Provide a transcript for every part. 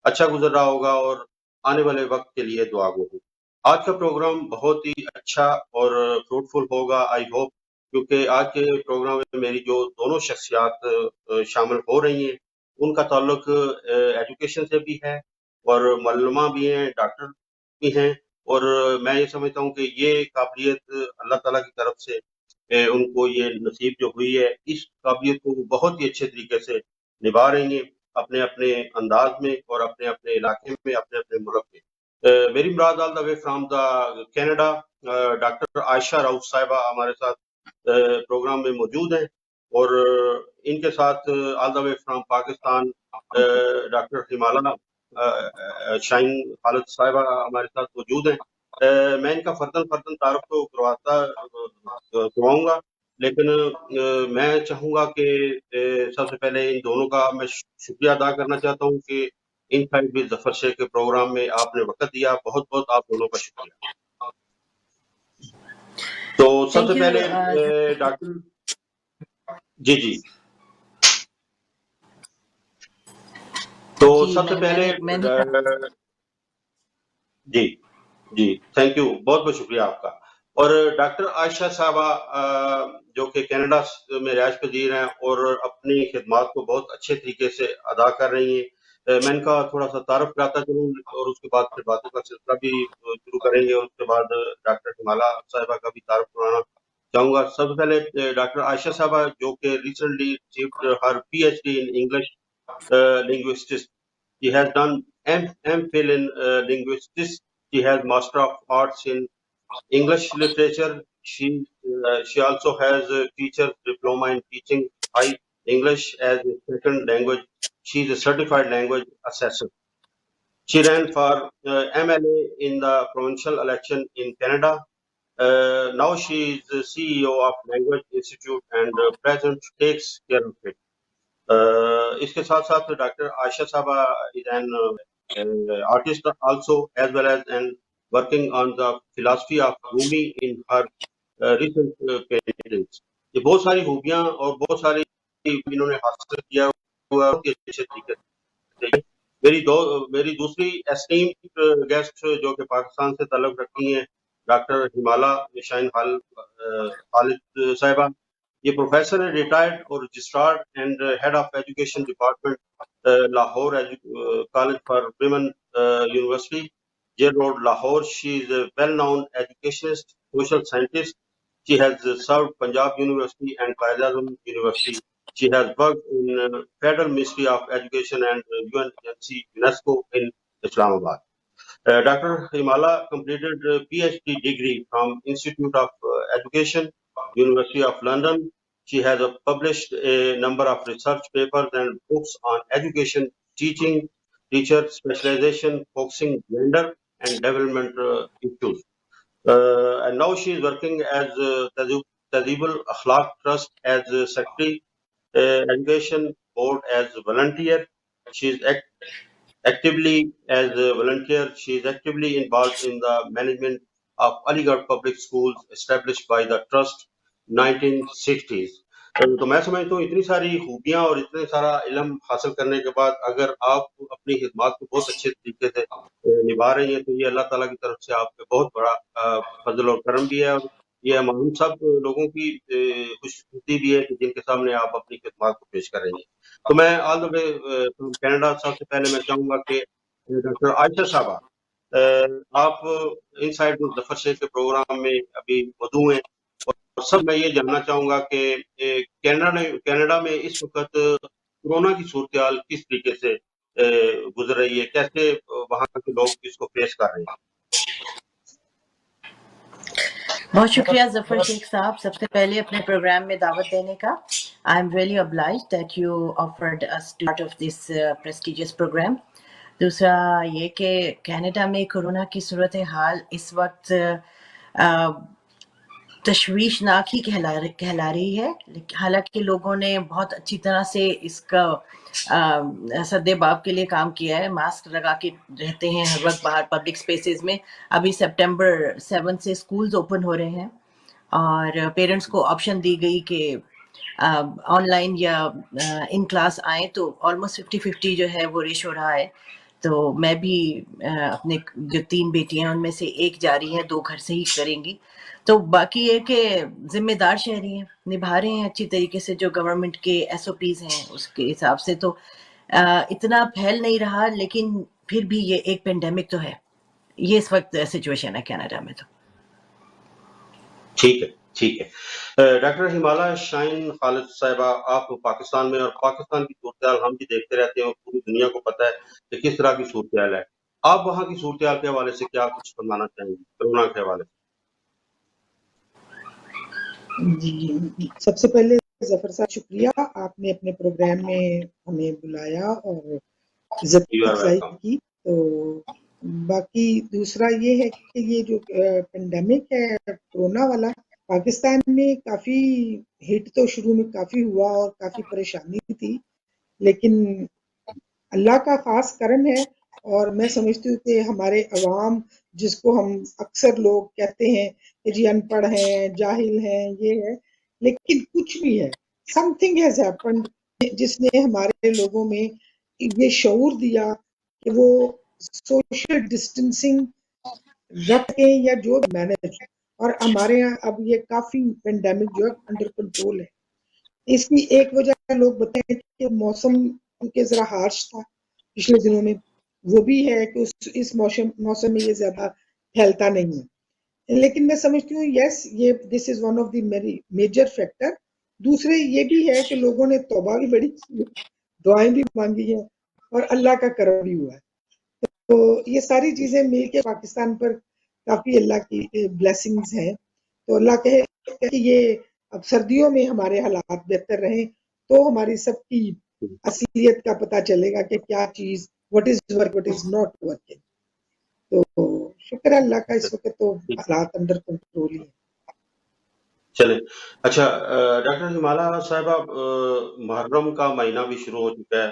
اچھا گزر رہا ہوگا اور آنے والے وقت کے لیے دعا گو ہوں۔ آج کا پروگرام بہت ہی اچھا اور فروٹفل ہوگا آئی ہوپ، کیونکہ آج کے پروگرام میں میری جو دونوں شخصیات شامل ہو رہی ہیں ان کا تعلق ایجوکیشن سے بھی ہے اور معلمہ بھی ہیں، ڈاکٹر بھی ہیں، اور میں یہ سمجھتا ہوں کہ یہ قابلیت اللہ تعالیٰ کی طرف سے ان کو یہ نصیب جو ہوئی ہے، اس قابلیت کو وہ بہت ہی اچھے طریقے سے نبھا رہی ہیں اپنے اپنے انداز میں اور اپنے اپنے علاقے میں، اپنے اپنے ملک میں۔ میری مراد all the way from the Canada doctor Ayesha Rauf sahiba ہمارے ساتھ پروگرام میں موجود ہیں، اور ان کے ساتھ آل the way from Pakistan doctor Himalaya شاہین خالد صاحبہ ہمارے ساتھ موجود ہیں۔ میں ان کا فردن تعارف تو کرواؤں گا، لیکن میں چاہوں گا کہ سب سے پہلے ان دونوں کا میں شکریہ ادا کرنا چاہتا ہوں کہ ان سائڈ ود ظفر شیخ کے پروگرام میں آپ نے وقت دیا، بہت بہت آپ دونوں کا شکریہ۔ تو سب سے پہلے ڈاکٹر جی تو سب سے پہلے جی تھینک یو، بہت بہت شکریہ آپ کا۔ اور ڈاکٹر عائشہ صاحبہ جو کہ کینیڈا میں رہائش پذیر ہیں اور اپنی خدمات کو بہت اچھے طریقے سے ادا کر رہی ہیں، میں ان کا تھوڑا سا تعارف کراتا چلوں اور اس کے بعد پھر باتوں کا سلسلہ بھی شروع کریں گے، اور اس کے بعد ڈاکٹر ہمالہ صاحبہ کا بھی تعارف کرانا چاہوں گا۔ سب سے پہلے ڈاکٹر عائشہ صاحبہ جو کہ recently received her PhD in English linguistics. She has done MPhil in linguistics. She has Master of Arts in English Literature. She also has a teacher's diploma in teaching High English as a second language. She is a certified language assessor. She ran for MLA in the provincial election in Canada. Now she is the CEO of Language Institute and present takes care of it. اس کے ساتھ ساتھ doctor Ayesha صاحبہ is an artist also, as well as and working on the philosophy of Rumi in her recent paintings. یہ بہت ساری خوبیاں اور بہت ساری انہوں نے حاصل کیا ہوا اچھے طریقے سے۔ میری دوسری اسٹیمڈ گیسٹ جو کہ پاکستان سے تعلق رکھتی ہیں، ڈاکٹر ہمالہ شاہین خالد صاحبہ، یہ پروفیسر ہے، ریٹائرڈ اور registrar and head of education department Lahore college for women university jail road Lahore. She is a well known educationist, social scientist. She has served Punjab University and Quaid-e-Azam University. She has worked in Federal Ministry of Education and UN agency UNESCO in Islamabad. Dr. Himala completed a PhD degree from Institute of Education, University of London. She has published a number of research papers and books on education, teaching, teacher specialization, focusing gender and development issues. And now she is working as Tahzeeb al-Akhlaq Trust as Secretary, Education Board as volunteer. She is actively as a volunteer. She is actively involved in the management of Aligarh Public Schools established by the Trust 1960s. تو میں سمجھتا ہوں اتنی ساری خوبیاں اور اتنے سارا علم حاصل کرنے کے بعد اگر آپ اپنی خدمات کو بہت اچھے طریقے سے نبھا رہی ہیں تو یہ اللہ تعالیٰ کی طرف سے آپ پہ بہت بڑا فضل اور کرم بھی ہے، اور یہ ہم سب لوگوں کی خوش قسمتی بھی ہے کہ جن کے سامنے آپ اپنی خدمات کو پیش کر رہی ہیں۔ تو میں آل دا وے فرام کینیڈا سب سے پہلے میں چاہوں گا کہ ڈاکٹر عائشہ صاحبہ آپ ان سائڈ ظفر شیخ کے پروگرام میں ابھی مدعو ہیں، اور سب میں یہ جاننا چاہوں گا کہ کینیڈا میں اس وقت کورونا کی صورتحال کس طریقے سے گزر رہی ہے، کیسے وہاں کے لوگ اس کو فیس کر رہے ہیں؟ بہت شکریہ ظفر شیخ صاحب، سب سے پہلے اپنے پروگرام میں دعوت دینے کا۔ I am really obliged that you offered us to be part of this prestigious program. دوسرا یہ کہ کینیڈا میں کورونا کی صورتحال اس وقت تشویشناک ہی کہلا رہی ہے، حالانکہ لوگوں نے بہت اچھی طرح سے اس کا سد باب کے لیے کام کیا ہے، ماسک لگا کے رہتے ہیں ہر وقت باہر پبلک اسپیسز میں۔ ابھی سپٹمبر 7 سے اسکولز اوپن ہو رہے ہیں اور پیرنٹس کو آپشن دی گئی کہ آن لائن یا ان کلاس آئیں، تو آلموسٹ 50-50 جو ہے وہ ریش ہو رہا ہے۔ تو میں بھی اپنے جو 3 بیٹیاں ہیں ان میں سے ایک جا رہی ہے، 2 گھر سے ہی کریں گی. تو باقی یہ کہ ذمہ دار شہری ہیں، نبھا رہے ہیں اچھی طریقے سے جو گورنمنٹ کے SOPs ہیں اس کے حساب سے. تو اتنا پھیل نہیں رہا، لیکن پھر بھی یہ ایک پینڈیمک تو ہے. یہ اس وقت سچویشن ہے کینیڈا میں. تو ٹھیک ہے، ٹھیک ہے. ڈاکٹر ہمالہ شاہین خالد صاحبہ، آپ پاکستان میں، اور پاکستان کی صورتحال ہم بھی دیکھتے رہتے ہیں اور پوری دنیا کو پتہ ہے کہ کس طرح کی صورتحال ہے. آپ وہاں کی صورتحال کے حوالے سے کیا کچھ فرمانا چاہیں گے کرونا کے حوالے سے؟ جی، سب سے پہلے ظفر صاحب شکریہ، آپ نے اپنے پروگرام میں ہمیں بلایا اور عزت یو آر افزائی ویلکم. کی. تو باقی دوسرا یہ ہے کہ یہ جو پینڈیمک ہے کورونا والا، پاکستان میں کافی ہٹ تو شروع میں کافی ہوا اور کافی پریشانی تھی، لیکن اللہ کا خاص کرم ہے. اور میں سمجھتی ہوں کہ ہمارے عوام، جس کو ہم اکثر لوگ کہتے ہیں کہ جی ان پڑھ ہیں، جاہل ہیں، یہ ہے، لیکن کچھ بھی ہے، سم تھنگ ہیز ہیپنڈ جس نے ہمارے لوگوں میں یہ شعور دیا کہ وہ سوشل ڈسٹینسنگ رکھیں یا جو مینج. اور ہمارے یہاں اب یہ کافی پینڈیمک جو ہے انڈر کنٹرول ہے. اس کی ایک وجہ لوگ بتائیں کہ موسم کے ذرا ہارش تھا پچھلے دنوں میں، وہ بھی ہے کہ اس موسم میں یہ زیادہ پھیلتا نہیں ہے. لیکن میں سمجھتی ہوں یس، یہ this is one of the major factor. دوسرے یہ بھی ہے کہ لوگوں نے توبہ بھی بڑی کی، دعائیں بھی مانگی ہیں، اور اللہ کا کرم بھی ہوا ہے. تو یہ ساری چیزیں مل کے پاکستان پر کافی اللہ کی بلیسنگز ہیں. تو اللہ کہے کہ یہ اب سردیوں میں ہمارے حالات بہتر رہیں تو ہماری سب کی اصلیت کا پتہ چلے گا کہ کیا چیز what is work, what is not working. تو شکر اللہ کا، اس وقت تو حالات انڈر کنٹرول ہی ہیں. چلیں. اچھا ڈاکٹر ہمالہ صاحبہ، محرم کا مہینہ بھی شروع ہو چکا ہے،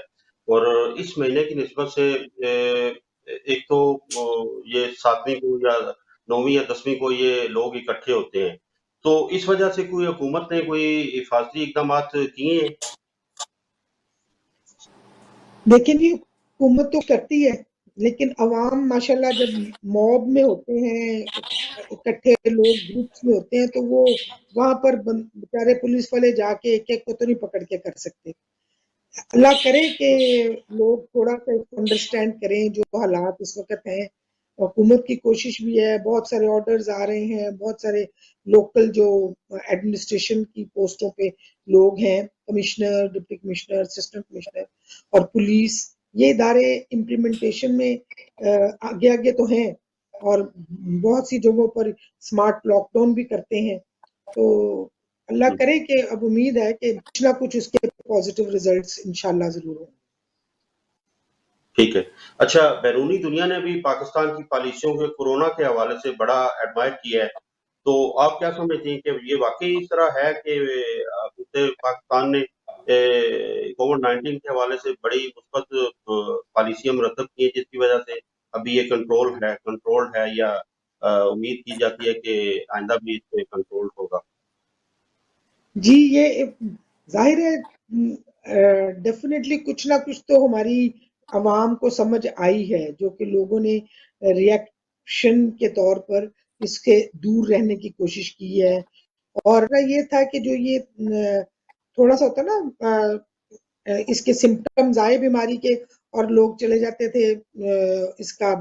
اور اس مہینے کی نسبت سے ایک تو یہ 7ویں کو یا 9ویں یا 10ویں کو یہ لوگ اکٹھے ہوتے ہیں، تو اس وجہ سے کوئی حکومت نے کوئی حفاظتی اقدامات کیے ہیں؟ دیکھیں جی، حکومت تو کرتی ہے، لیکن عوام ماشاءاللہ جب موب میں ہوتے ہیں، اکٹھے لوگ گروپس میں ہوتے ہیں، تو وہ وہاں پر بیچارے پولیس والے جا کے ایک ایک کو تو نہیں پکڑ کے کر سکتے. اللہ کرے کہ لوگ تھوڑا سا انڈرسٹینڈ کریں جو حالات اس وقت ہیں. حکومت کی کوشش بھی ہے، بہت سارے آرڈرز آ رہے ہیں، بہت سارے لوکل جو ایڈمنسٹریشن کی پوسٹوں پہ لوگ ہیں، commissioner, deputy commissioner, assistant commissioner اور پولیس، یہ ادارے امپلیمنٹیشن میں آگے آگے تو ہیں، اور بہت سی جگہوں پر سمارٹ لاک ڈاؤن بھی کرتے ہیں. تو اللہ کرے کہ اب امید ہے کہ کچھ نہ کچھ اس کے پازیٹیو ریزلٹس انشاءاللہ ضرور ہوں. ٹھیک ہے. اچھا، بیرونی دنیا نے بھی پاکستان کی پالیسیوں کے کورونا کے حوالے سے بڑا ایڈمائر کیا ہے، تو آپ کیا سمجھتے ہیں کہ یہ واقعی اس طرح ہے کہ پاکستان نے کووڈ-19 کے حوالے سے بڑی مثبت پالیسیاں مرتب کی ہیں جس کی وجہ سے ابھی یہ کنٹرول ہے، یا امید کی جاتی ہے کہ آئندہ بھی اس پہ کنٹرول ہوگا؟ جی، یہ ظاہر ہے ڈیفینیٹلی کچھ نہ کچھ تو ہماری عوام کو سمجھ آئی ہے، جو کہ لوگوں نے ریئیکشن کے طور پر اس کے دور رہنے کی کوشش کی ہے. اور یہ تھا کہ جو یہ تھوڑا سا ہوتا نا اس کے سمپٹمز آئے بیماری کے اور لوگ چلے جاتے تھے اس کا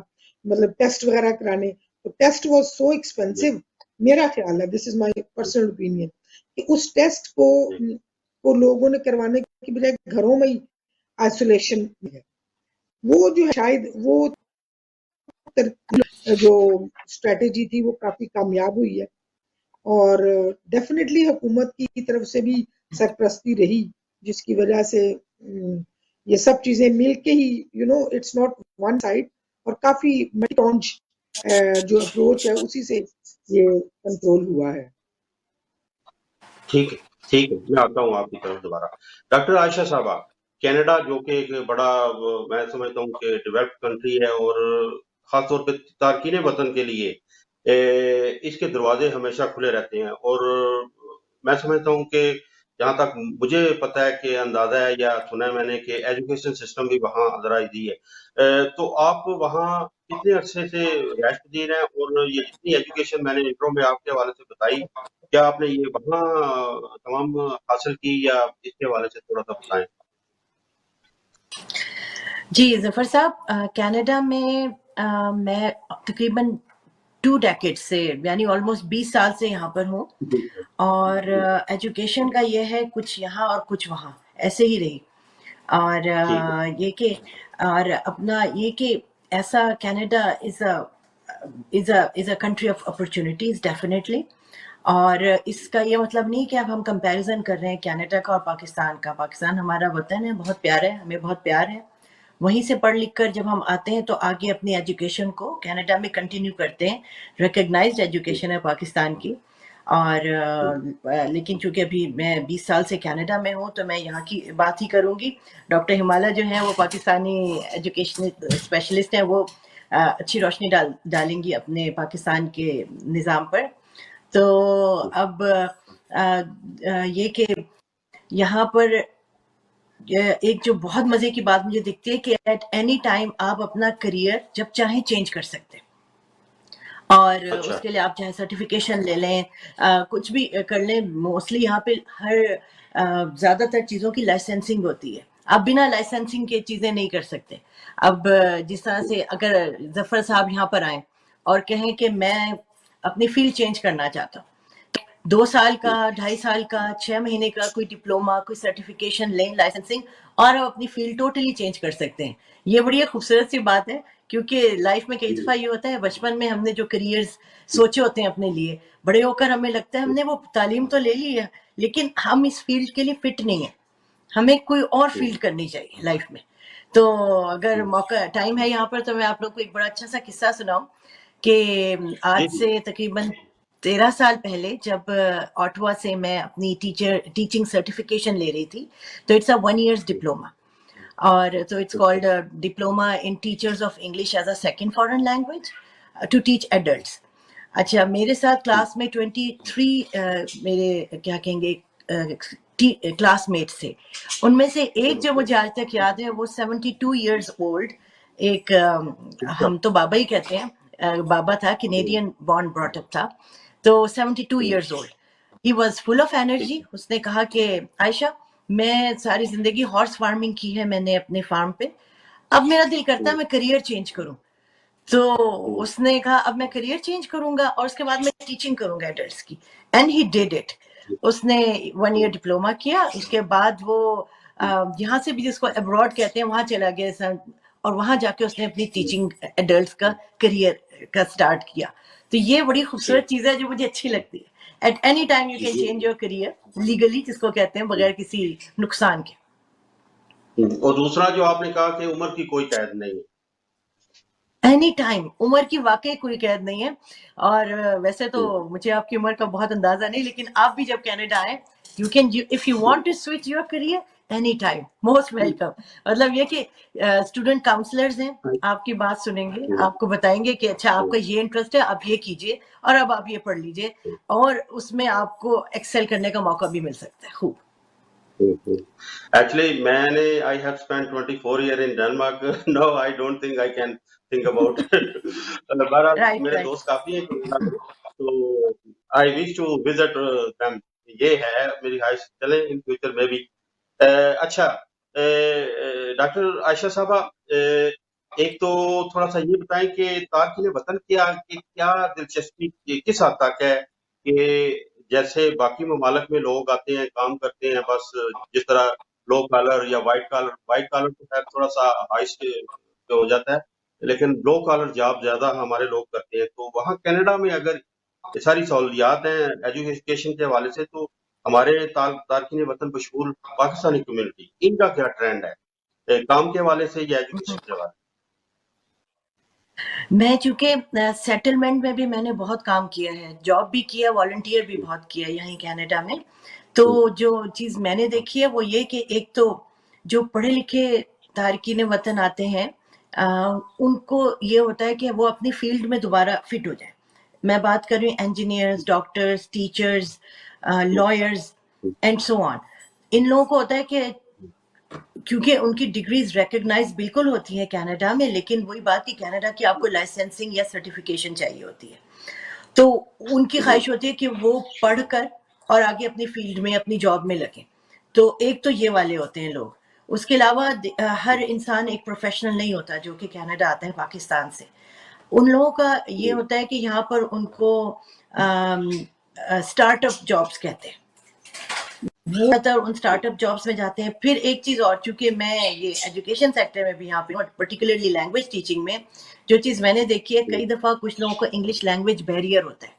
مطلب ٹیسٹ وغیرہ کرانے، تو ٹیسٹ واز سو ایکسپینسو. میرا خیال ہے، دس از مائی پرسنل اوپینین، کہ اس ٹیسٹ کو لوگوں نے کروانے کی بجائے گھروں میں ہی آئسولیشن ہے. وہ جو ہے شاید وہ جو اسٹریٹجی تھی وہ کافی کامیاب ہوئی ہے، اور ڈیفینیٹلی حکومت کی طرف سے بھی سرپرستی رہی، جس کی وجہ سے یہ سب چیزیں مل کے ہی اٹس ناٹ ون سائڈ، اور کافی ملٹی جو اپروچ ہے اسی سے یہ کنٹرول ہوا ہے. ٹھیک ہے، ٹھیک ہے، میں آتا ہوں آپ کی طرف دوبارہ. ڈاکٹر عائشہ صاحبہ، کینیڈا جو کہ ایک بڑا میں سمجھتا ہوں کہ ڈیولپڈ کنٹری ہے، اور خاص طور پہ تارکین وطن کے لیے اس کے دروازے ہمیشہ کھلے رہتے ہیں، اور میں سمجھتا ہوں کہ جہاں تک مجھے پتہ ہے کہ اندازہ ہے یا سنا ہے میں نے کہ ایجوکیشن سسٹم بھی وہاں ذرا دی ہے، تو آپ وہاں کتنے عرصے سے رہائش پذیر ہیں، اور یہ جتنی ایجوکیشن میں نے انٹرو میں آپ کے حوالے سے بتائی، کیا آپ نے یہ وہاں تمام حاصل کی، یا اس کے حوالے سے تھوڑا سا بتائیں؟ جی ظفر صاحب، کینیڈا میں میں تقریباً 2 ڈیکیڈ سے یعنی آلموسٹ 20 سال سے یہاں پر ہوں، اور ایجوکیشن کا یہ ہے کچھ یہاں اور کچھ وہاں، ایسے ہی رہی. اور ٹھیک ہے. یہ کہ اور اپنا یہ کہ ایسا Canada is a country of opportunities definitely. اور اس کا یہ مطلب نہیں کہ اب ہم کمپیریزن کر رہے ہیں کینیڈا کا اور پاکستان کا. پاکستان ہمارا وطن ہے، بہت پیارا ہے، ہمیں بہت پیار ہے. وہیں سے پڑھ لکھ کر جب ہم آتے ہیں تو آگے اپنی ایجوکیشن کو کینیڈا میں کنٹینیو کرتے ہیں. ریکگنائزڈ ایجوکیشن ہے پاکستان کی. اور لیکن چونکہ ابھی میں 20 سال سے کینیڈا میں ہوں تو میں یہاں کی بات ہی کروں گی. ڈاکٹر ہمالہ جو ہیں وہ پاکستانی ایجوکیشن اسپیشلسٹ ہیں، وہ اچھی روشنی ڈالیں گی اپنے پاکستان کے نظام پر. تو اب یہ کہ یہاں پر ایک جو بہت مزے کی بات مجھے دکھتی ہے کہ ایٹ اینی ٹائم آپ اپنا کریئر جب چاہیں چینج کر سکتے ہیں. اور اچھا. اس کے لیے آپ چاہے سرٹیفکیشن لے لیں، کچھ بھی کر لیں. موسٹلی یہاں پہ ہر زیادہ تر چیزوں کی لائسنسنگ ہوتی ہے. آپ بنا لائسنسنگ کے چیزیں نہیں کر سکتے. اب جس طرح سے اگر ظفر صاحب یہاں پر آئیں اور کہیں کہ میں اپنی فیلڈ چینج کرنا چاہتا ہوں، 2 سال کا، 2.5 سال کا، 6 مہینے کا کوئی ڈپلوما، کوئی سرٹیفکیشن لیں، لائسنسنگ، اور آپ اپنی فیلڈ ٹوٹلی چینج کر سکتے ہیں. یہ بڑی ایک خوبصورت سی بات ہے، کیونکہ لائف میں کئی دفعہ یہ ہوتا ہے بچپن میں ہم نے جو کریئرز سوچے ہوتے ہیں اپنے لیے، بڑے ہو کر ہمیں لگتا ہے ہم نے وہ تعلیم تو لے لی ہے لیکن ہم اس فیلڈ کے لیے فٹ نہیں ہیں، ہمیں کوئی اور فیلڈ کرنی چاہیے لائف میں. تو اگر موقع ٹائم ہے یہاں پر تو میں آپ لوگ کو ایک بڑا اچھا سا قصہ سناؤں کہ آج سے تقریباً 13 سال پہلے جب آٹوا سے میں اپنی ٹیچنگ سرٹیفکیشن لے رہی تھی، تو اٹس اے 1 ایئرس ڈپلوما. اور تو it's called diploma in teachers of English as a second foreign language to teach adults. اچھا، میرے ساتھ کلاس میں 23 میرے کیا کہیں گے کلاس میٹس تھے. ان میں سے ایک جو مجھے آج تک یاد ہے وہ 72 ایئرز اولڈ، ایک ہم تو بابا ہی کہتے ہیں، بابا تھا، کینیڈین بورن براٹ اپ تھا. تو 72 years old, he was full of energy. اس نے کہا کہ عائشہ، میں ساری زندگی ہارس فارمنگ کی ہے میں نے اپنے فارم پہ، اب میرا دل کرتا ہے میں کریئر چینج کروں. تو اس نے کہا اب میں کریئر چینج کروں گا اور اس کے بعد میں ٹیچنگ کروں گا ایڈلٹس کی. And he did it. اس نے 1 ایئر ڈپلوما کیا، اس کے بعد وہ یہاں سے بھی جس کو ابراڈ کہتے ہیں وہاں چلا گیا، اور وہاں جا کے اس نے اپنی ٹیچنگ ایڈلٹس کا کریئر کا سٹارٹ کیا. تو یہ بڑی خوبصورت چیز ہے جو مجھے اچھی لگتی ہے. At any time you can change your career legally, جس کو کہتے ہیں بغیر کسی نقصان کے. اور دوسرا جو آپ نے کہا کہ عمر کی کوئی قید نہیں ہے. اینی ٹائم، عمر کی واقعی کوئی قید نہیں ہے. اور ویسے تو مجھے آپ کی عمر کا بہت اندازہ نہیں، لیکن آپ بھی جب کینیڈا آئیں، you can if you want to switch your career any time, most welcome. مطلب یہ کہ اسٹوڈنٹ کاؤنسلرز ہیں، آپ کی بات سنیں گے، آپ کو بتائیں گے کہ اچھا آپ کا یہ انٹرسٹ ہے، آپ یہ کیجئے، اور اب آپ یہ پڑھ لیجئے، اور اس میں آپ کو ایکسل کرنے کا موقع بھی مل سکتا ہے. خوب. Actually, I have spent 24 years in Denmark. No, I don't think I can think about it. بہرحال میرے دوست کافی ہیں تو I wish to visit them. یہ ہے میری خواہش، چلیں ان فیوچر میں بھی. اچھا ڈاکٹر عائشہ صاحبہ، ایک تو تھوڑا سا یہ بتائیں کہ تارکین وطن کیا دلچسپی کس حد تک ہے کہ جیسے باقی ممالک میں لوگ آتے ہیں، کام کرتے ہیں، بس جس طرح لو کالر یا وائٹ کالر تو خیر تھوڑا سا ہائیسٹ ہو جاتا ہے، لیکن لو کالر جاب زیادہ ہمارے لوگ کرتے ہیں. تو وہاں کینیڈا میں اگر یہ ساری سہولیات ہیں ایجوکیشن کے حوالے سے، تو ہمارے تارکین وطن بشمول پاکستانی کمیونٹی، ان کا کیا ٹرینڈ ہے کام کے حوالے سے یا ایجوکیشن کے حوالے سے؟ میں چونکہ سیٹلمنٹ میں بھی میں نے بہت کام کیا ہے، جاب بھی کیا، والنٹیئر بھی بہت کیا یہیں کینیڈا میں. تو جو چیز میں نے دیکھی ہے وہ یہ کہ ایک تو جو پڑھے لکھے تارکین وطن آتے ہیں ان کو یہ ہوتا ہے کہ وہ اپنی فیلڈ میں دوبارہ فٹ ہو جائیں. میں بات کر رہی ہوں engineers, doctors, teachers, lawyers, and so on. ان لوگوں کو ہوتا ہے کہ کیونکہ ان کی ڈگریز ریکگنائز بالکل ہوتی ہیں کینیڈا میں، لیکن وہی بات کہ کینیڈا کی آپ کو لائسنسنگ یا سرٹیفکیشن چاہیے ہوتی ہے، تو ان کی خواہش ہوتی ہے کہ وہ پڑھ کر اور آگے اپنی فیلڈ میں اپنی جاب میں لگیں. تو ایک تو یہ والے ہوتے ہیں لوگ. اس کے علاوہ ہر انسان ایک پروفیشنل نہیں ہوتا جو کہ کینیڈا آتا ہے پاکستان سے. ان لوگوں کا یہ ہوتا ہے کہ یہاں پر ان کو اسٹارٹ اپ جابس کہتے ہیں، وہ ان اسٹارٹ اپ جابس میں جاتے ہیں. پھر ایک چیز اور، چونکہ میں یہ ایجوکیشن سیکٹر میں بھی یہاں پہ پرٹیکولرلی لینگویج ٹیچنگ میں، جو چیز میں نے دیکھی ہے کئی دفعہ کچھ لوگوں کو انگلش لینگویج بیریئر ہوتا ہے.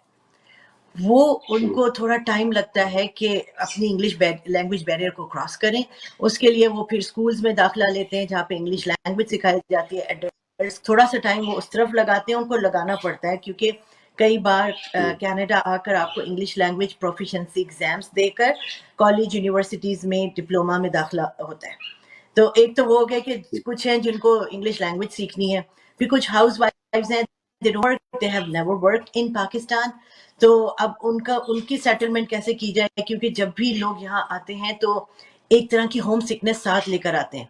وہ ان کو تھوڑا ٹائم لگتا ہے کہ اپنی انگلش لینگویج بیریئر کو کراس کریں. اس کے لیے وہ پھر اسکولز میں داخلہ لیتے ہیں جہاں پہ انگلش لینگویج سکھائی جاتی ہے. تھوڑا سا ٹائم وہ اس طرف لگاتے ہیں، ان کو لگانا پڑتا ہے کیونکہ کئی بار کینیڈا آ کر آپ کو انگلش لینگویج پروفیشنسی ایگزامس دے کر کالج یونیورسٹیز میں ڈپلوما میں داخلہ ہوتا ہے. تو ایک تو وہ ہو گیا کہ کچھ ہیں جن کو انگلش لینگویج سیکھنی ہے، پھر کچھ ہاؤس وائفز ہیں they have never worked in Pakistan. تو اب ان کی سیٹلمنٹ کیسے کی جائے، کیونکہ جب بھی لوگ یہاں آتے ہیں تو ایک طرح کی ہوم سکنس ساتھ لے کر آتے ہیں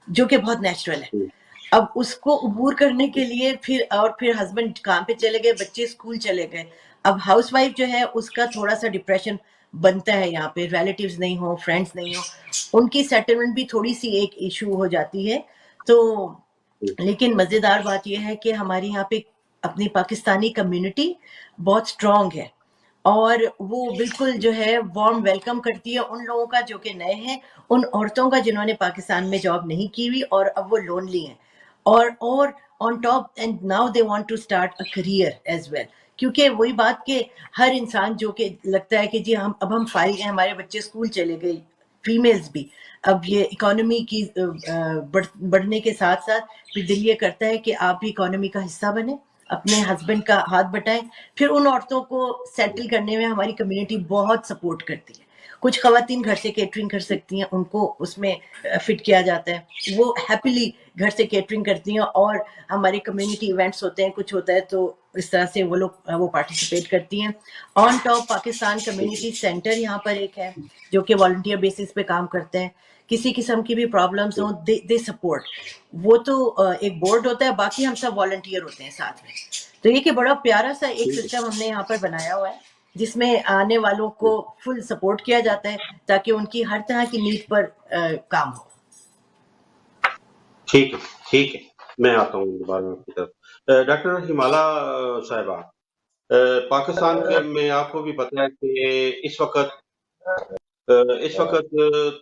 جو کہ بہت نیچرل ہے. اب اس کو عبور کرنے کے لیے پھر ہسبینڈ کام پہ چلے گئے، بچے اسکول چلے گئے. اب ہاؤس وائف جو ہے اس کا تھوڑا سا ڈپریشن بنتا ہے، یہاں پہ ریلیٹیوز نہیں ہو، فرینڈس نہیں ہو، ان کی سیٹلمنٹ بھی تھوڑی سی ایک ایشو ہو جاتی ہے. تو لیکن مزیدار بات یہ ہے کہ ہماری یہاں پہ اپنی پاکستانی کمیونٹی بہت اسٹرانگ ہے اور وہ بالکل جو ہے وارم ویلکم کرتی ہے ان لوگوں کا جو کہ نئے ہیں، ان عورتوں کا جنہوں نے پاکستان میں جاب نہیں کی ہوئی اور اب وہ لونلی ہیں، اور on top and now they want to start a career as well. کیونکہ وہی بات کہ ہر انسان جو کہ لگتا ہے کہ جی اب ہم فارغ ہیں، ہمارے بچے اسکول چلے گئے، فیمیلز بھی، اب یہ اکانومی کی بڑھنے کے ساتھ ساتھ پھر دل یہ کرتا ہے کہ آپ بھی اکانومی کا حصہ بنیں، اپنے ہسبینڈ کا ہاتھ بٹائیں. پھر ان عورتوں کو سیٹل کرنے میں ہماری کمیونٹی بہت سپورٹ کرتی ہے. کچھ خواتین گھر سے کیٹرنگ کر سکتی ہیں، ان کو اس میں فٹ کیا جاتا ہے، وہ ہیپیلی گھر سے کیٹرنگ کرتی ہیں، اور ہماری کمیونٹی ایونٹس ہوتے ہیں، کچھ ہوتا ہے تو اس طرح سے وہ پارٹیسپیٹ کرتی ہیں. On top Pakistan community centre یہاں پر ایک ہے جو کہ والنٹیئر بیسس پہ کام کرتے ہیں. کسی قسم کی بھی پرابلمس ہوں دے سپورٹ. وہ تو ایک بورڈ ہوتا ہے، باقی ہم سب والنٹیئر ہوتے ہیں ساتھ میں. تو یہ کہ بڑا پیارا سا ایک سسٹم ہم نے یہاں پر بنایا ہوا ہے جس میں آنے والوں کو فل سپورٹ کیا جاتا ہے تاکہ ان کی ہر طرح کی نیڈ پر کام ہو. ٹھیک ہے، میں آتا ہوں دوبارہ آپ کی طرف. ڈاکٹر ہمالہ صاحبہ، پاکستان میں آپ کو بھی پتہ ہے کہ اس وقت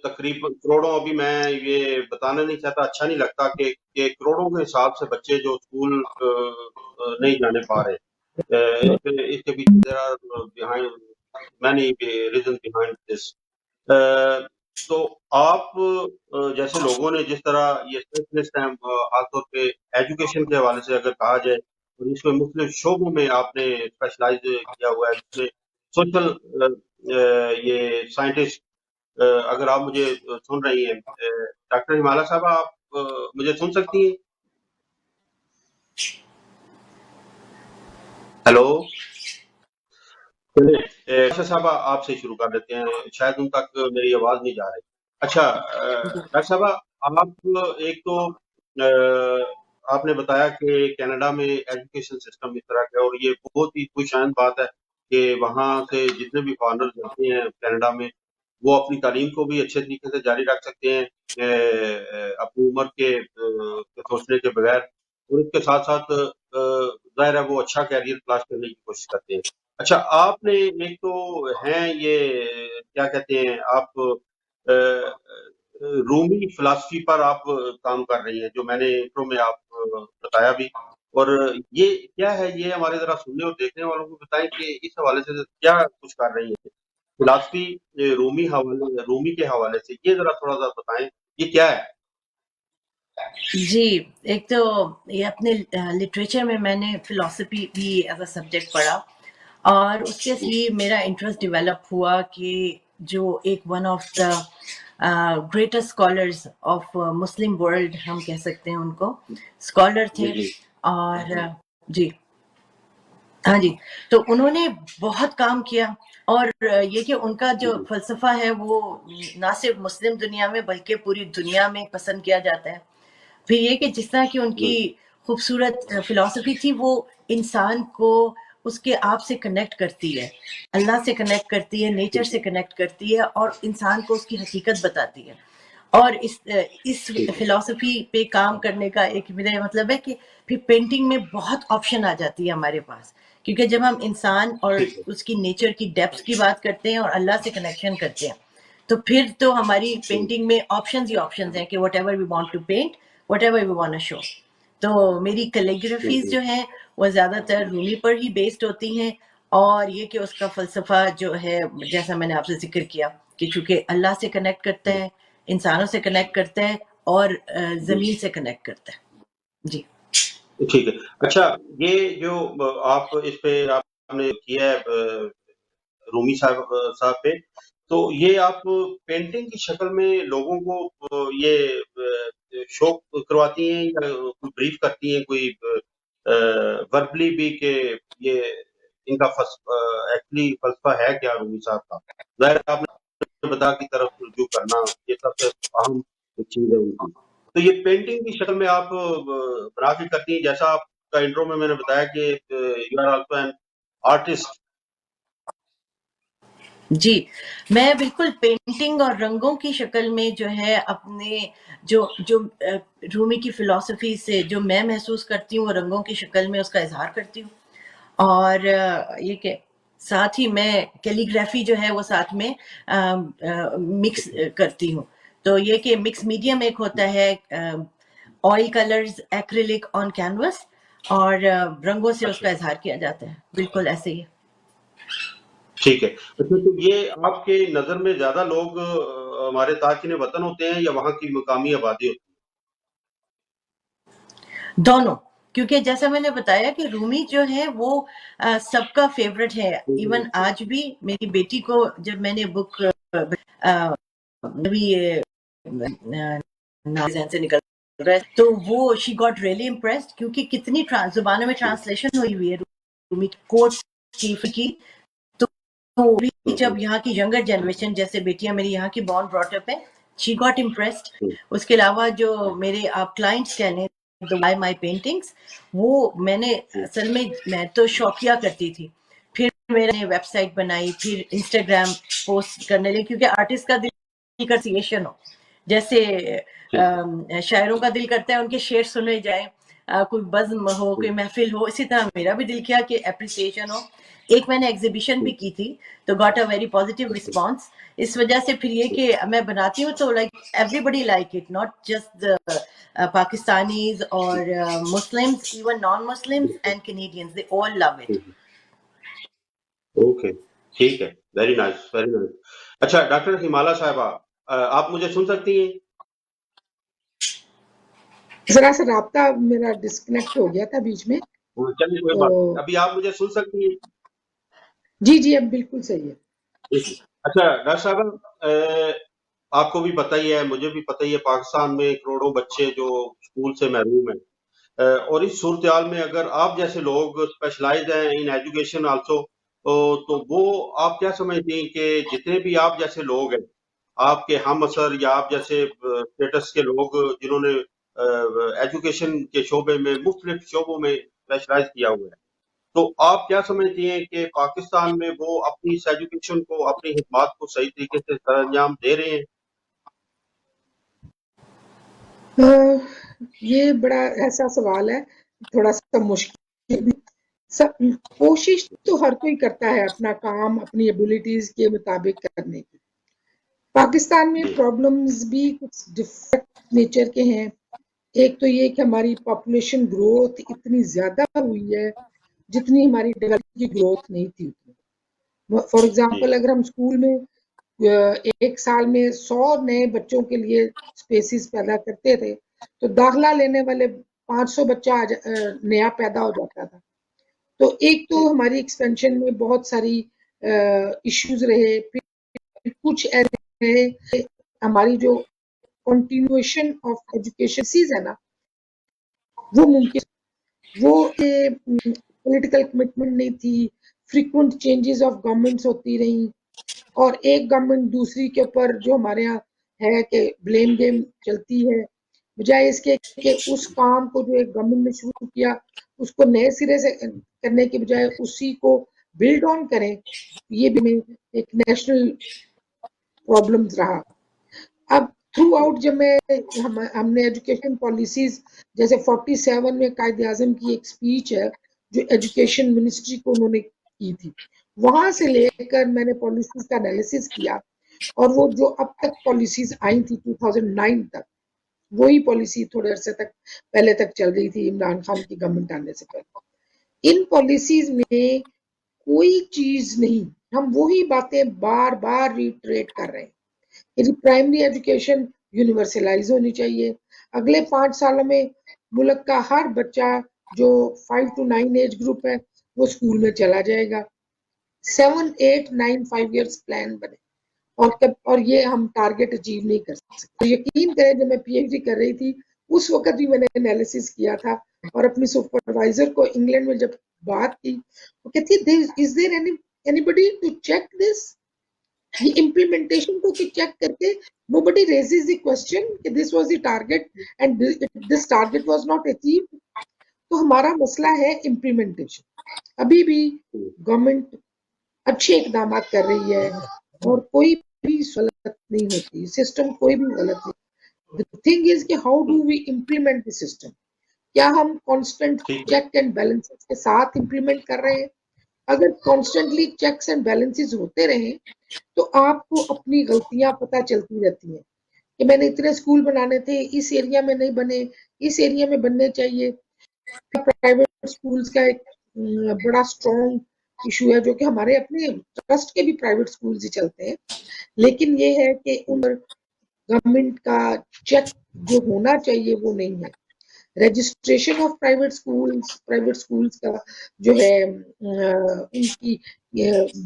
تقریباً کروڑوں، ابھی میں یہ بتانا نہیں چاہتا، اچھا نہیں لگتا کہ کروڑوں کے حساب سے بچے جو اسکول نہیں جانے پا رہے. اس کے پیچھے there are behind many reasons behind this. تو آپ جیسے لوگوں نے جس طرح یہ اسپیشلسٹ ہیں، خاص طور پہ ایجوکیشن کے حوالے سے اگر کہا جائے، اور اس میں مختلف شعبوں میں آپ نے اسپیشلائز کیا ہوا ہے، جس میں سوشل یہ سائنٹسٹ، اگر آپ مجھے سن رہی ہیں ڈاکٹر ہمالہ صاحبہ، آپ مجھے سن سکتی ہیں؟ ہیلو صاحبہ، آپ سے شروع کر لیتے ہیں، شاید ان تک میری آواز نہیں جا رہی. اچھا ڈاکٹر صاحبہ، آپ ایک تو آپ نے بتایا کہ کینیڈا میں ایجوکیشن سسٹم اس طرح کا ہے، اور یہ بہت ہی خوش آئند بات ہے کہ وہاں سے جتنے بھی فارنر جاتے ہیں کینیڈا میں وہ اپنی تعلیم کو بھی اچھے طریقے سے جاری رکھ سکتے ہیں اپنی عمر کے سوچنے کے بغیر، اور اس کے ساتھ ساتھ ظاہر ہے وہ اچھا کیریئر تلاش کرنے کی کوشش کرتے ہیں. اچھا، آپ نے ایک تو ہیں یہ کیا کہتے ہیں، آپ رومی فلسفی پر آپ کام کر رہی ہیں، جو میں نے انٹرو میں آپ بتایا بھی، اور یہ کیا ہے، یہ ہمارے ذرا سننے اور دیکھنے والوں کو بتائیں کہ اس حوالے سے کیا کچھ کر رہی ہیں فلسفی رومی کے حوالے سے، یہ ذرا تھوڑا سا بتائیں یہ کیا ہے. جی، ایک تو یہ اپنے لٹریچر میں نے فلسفی بھی ایز اے سبجیکٹ پڑھا، اور اس کے لیے میرا انٹرسٹ ڈیولپ ہوا کہ جو ایک one of the greatest scholars of Muslim world ہم کہہ سکتے ہیں ان کو، اسکالر تھے. اور جی ہاں جی، تو انہوں نے بہت کام کیا، اور یہ کہ ان کا جو فلسفہ ہے وہ نہ صرف مسلم دنیا میں بلکہ پوری دنیا میں پسند کیا جاتا ہے. پھر یہ کہ جس طرح کی ان کی خوبصورت فلسفی تھی، وہ انسان کو اس کے آپ سے کنیکٹ کرتی ہے، اللہ سے کنیکٹ کرتی ہے، نیچر سے کنیکٹ کرتی ہے، اور انسان کو اس کی حقیقت بتاتی ہے. اور اس فلسفی پہ کام کرنے کا ایک میرا مطلب ہے کہ پھر پینٹنگ میں بہت آپشن آ جاتی ہے ہمارے پاس، کیونکہ جب ہم انسان اور اس کی نیچر کی ڈیپتھ کی بات کرتے ہیں اور اللہ سے کنیکشن کرتے ہیں، تو پھر تو ہماری پینٹنگ میں آپشنز ہی آپشنز ہیں کہ whatever we want to paint, whatever we want to show. تو میری کیلیگرافیز جو ہیں وہ زیادہ تر رومی پر ہی بیسڈ ہوتی ہیں، اور یہ کہ اس کا فلسفہ جو ہے جیسا میں نے آپ سے ذکر کیا کہ چونکہ اللہ سے کنیکٹ کرتا ہے، انسانوں سے کنیکٹ کرتا ہے، اور زمین سے کنیکٹ کرتا ہے. جی ٹھیک ہے. اچھا، یہ جو آپ اس پہ آپ نے کیا ہے رومی صاحب پہ، تو یہ آپ پینٹنگ کی شکل میں لوگوں کو یہ شو کرواتی ہیں یا کوئی بریف کرتی ہیں کوئی وربلی بھی کہ یہ ان کا ایکچولی فلسفہ ہے کیا رومی صاحب کا؟ ظاہر آپ نے بتا کی طرف رجوع کرنا یہ سب سے اہم چیز ہے ان کی. تو یہ پینٹنگ کی شکل میں آپ بنا کے کرتی ہیں، جیسا آپ کا انٹرو میں نے بتایا کہ you are also an artist. جی، میں بالکل پینٹنگ اور رنگوں کی شکل میں جو ہے اپنے جو رومی کی فلسفی سے جو میں محسوس کرتی ہوں وہ رنگوں کی شکل میں اس کا اظہار کرتی ہوں. اور یہ کہ ساتھ ہی میں کیلیگرافی جو ہے وہ ساتھ میں مکس کرتی ہوں. تو یہ کہ مکس میڈیم ایک ہوتا ہے آئل کلرز ایکریلک آن کینوس، اور رنگوں سے اس کا اظہار کیا جاتا ہے، بالکل ایسے ہی. ٹھیک ہے. اچھا، تو یہ آپ کے نظر میں زیادہ لوگ ہمارے تارکین وطن ہوتے ہیں یا وہاں کی مقامی آبادی ہوتی دونوں، کیونکہ جیسا میں نے بتایا کہ رومی جو ہے وہ سب کا فیوریٹ ہے. ایون آج بھی میری بیٹی کو جب میں نے بک سے نکل رہا ہے تو وہ شی گاٹ ریئلی امپریسڈ، کیونکہ کتنی زبانوں میں ٹرانسلیشن ہوئی ہوئی ہے رومی کوٹ کی. تو جب یہاں کی ینگر جنریشن جیسے بیٹیاں میری یہاں کی بورن براٹ اپ ہیں، شی گاٹ امپریسڈ. اس کے علاوہ جو میرے آپ کلائنٹس کہہ لیں بائی مائی پینٹنگس، وہ میں نے اصل میں تو شوقیہ کرتی تھی، پھر میں نے ویب سائٹ بنائی، پھر انسٹاگرام پوسٹ کرنے لگی، کیونکہ آرٹسٹ کا دل کرسیشن ہو، جیسے شاعروں کا دل کرتا ہے ان کے شعر سنے جائیں، کوئی بزم ہو، کوئی محفل ہو، اسی طرح میرا بھی دل کیا کہ اپریسیشن ہو. ایک میں نے ایگزیبیشن بھی کی تھی تو got a very positive response. اس وجہ سے پھر یہ کہ میں بناتی ہوں تو like everybody like it, not just Pakistanis اور Muslims, even non Muslims and Canadians, they all love it. Okay, ٹھیک ہے. Very nice, very nice. اچھا ڈاکٹر ہمالہ صاحبہ، آپ مجھے سن سکتی ہیں؟ ذرا سا رابطہ میرا ڈسکنیکٹ ہو گیا تھا بیچ میں. چلیے کوئی بات نہیں، ابھی آپ مجھے سن سکتی ہیں؟ جی جی اب بالکل صحیح ہے. اچھا ڈاکٹر صاحب، آپ کو بھی پتہ ہی ہے، مجھے بھی پتہ ہی ہے، پاکستان میں کروڑوں بچے جو اسکول سے محروم ہیں، اور اس صورتحال میں اگر آپ جیسے لوگ اسپیشلائز ہیں ان ایجوکیشن آلسو، تو وہ آپ کیا سمجھتی ہیں کہ جتنے بھی آپ جیسے لوگ ہیں، آپ کے ہم اثر یا آپ جیسے اسٹیٹس کے لوگ جنہوں نے ایجوکیشن کے شعبے میں مختلف شعبوں میں اسپیشلائز کیا ہوا ہے، تو آپ کیا سمجھتی ہیں کہ پاکستان میں وہ اپنی اس ایجوکیشن کو، اپنی خدمات کو صحیح طریقے سے سر انجام دے رہے ہیں؟ یہ بڑا ایسا سوال ہے، تھوڑا سا مشکل بھی. کوشش تو ہر کوئی کرتا ہے اپنا کام اپنی ایبلٹیز کے مطابق کرنے کی. پاکستان میں پرابلمز بھی کچھ ڈفرنٹ نیچر کے ہیں. ایک تو یہ کہ ہماری پاپولیشن گروتھ اتنی زیادہ ہوئی ہے جتنی ہماری ڈیولپمنٹ کی گروتھ نہیں تھی. فار ایگزامپل اگر ہم اسکول میں ایک سال میں 100 نئے بچوں کے لیے اسپیسیز پیدا کرتے تھے تو داخلہ لینے والے 500 بچہ نیا پیدا ہو جاتا تھا. تو ایک تو ہماری ایکسپینشن میں بہت ساری ایشوز رہے. پھر کچھ ایسے رہے ہماری جو کنٹینویشن آف ایجوکیشن سیز ہے نا وہ ممکن، وہ پولیٹیکل کمٹمنٹ نہیں تھی، frequent changes of governments ہوتی رہیں, اور ایک گورنمنٹ دوسری کے اوپر جو ہمارے یہاں ہے کہ بلیم گیم چلتی ہے, بجائے اس کے کہ اس کام کو جو ایک گورنمنٹ نے شروع کیا اس کو نئے سرے سے کرنے کے بجائے اسی کو بلڈ آن کریں, یہ بھی ایک نیشنل پرابلم رہا. اب تھرو آؤٹ جب ہم نے ایجوکیشن پالیسیز جیسے 47 میں قائد اعظم کی ایک سپیچ ہے جو ایجوکیشن منسٹری کو انہوں نے کی تھی, وہاں سے لے کر میں نے پالیسیز کا انالیسس کیا, اور وہ جو اب تک پالیسیز آئی تھی 2009 تک, وہی پالیسی تھوڑے عرصے تک پہلے تک چل رہی تھی عمران خان کی گورنمنٹ آنے سے پہلے. ان پالیسیز میں کوئی چیز نہیں, ہم وہی باتیں بار بار ریٹریٹ کر رہے ہیں. پرائمری ایجوکیشن یونیورسلائز ہونی چاہیے. اگلے 5 سالوں میں ملک کا ہر بچہ جو 5 to 9 ایج گروپ ہے وہ اسکول میں چلا جائے گا. 7, 8, 9, 5 ایئرس پلان بنے, اور یہ ہم ٹارگٹ اچیو نہیں کر سکتے. یقین کریں جب میں پی ایچ ڈی کر رہی تھی اس وقت بھی میں نے انالیسس کیا تھا, اور اپنی سپروائزر کو انگلینڈ میں جب بات کی وہ کہتی ہے is there anybody to check this, یہ امپلیمنٹیشن کو چیک کر کے nobody raises the question کہ this was the target and this target was not achieved. تو ہمارا مسئلہ ہے امپلیمنٹیشن. ابھی بھی گورنمنٹ اچھے اقدامات کر رہی ہے اور کوئی بھی غلط نہیں ہوتی, سسٹم کوئی بھی غلط نہیں. The thing is کہ how do we implement the system, کیا ہم کانسٹنٹ چیک اینڈ بیلنس کے ساتھ امپلیمنٹ کر رہے ہیں. اگر کانسٹنٹلی چیکس اینڈ بیلنسز ہوتے رہیں تو آپ کو اپنی غلطیاں پتہ چلتی رہتی ہیں کہ میں نے اتنے اسکول بنانے تھے, اس ایریا میں نہیں بنے, اس ایریا میں بننے چاہیے. پرائیویٹ اسکولز کا ایک بڑا اسٹرانگ ایشو ہے جو کہ ہمارے اپنے ٹرسٹ کے بھی پرائیویٹ اسکولز ہی چلتے ہیں, لیکن یہ ہے کہ ان پر گورنمنٹ کا چیک جو ہونا چاہیے وہ نہیں ہے. رجسٹریشن آف پرائیویٹ اسکولز کا جو ہے ان کی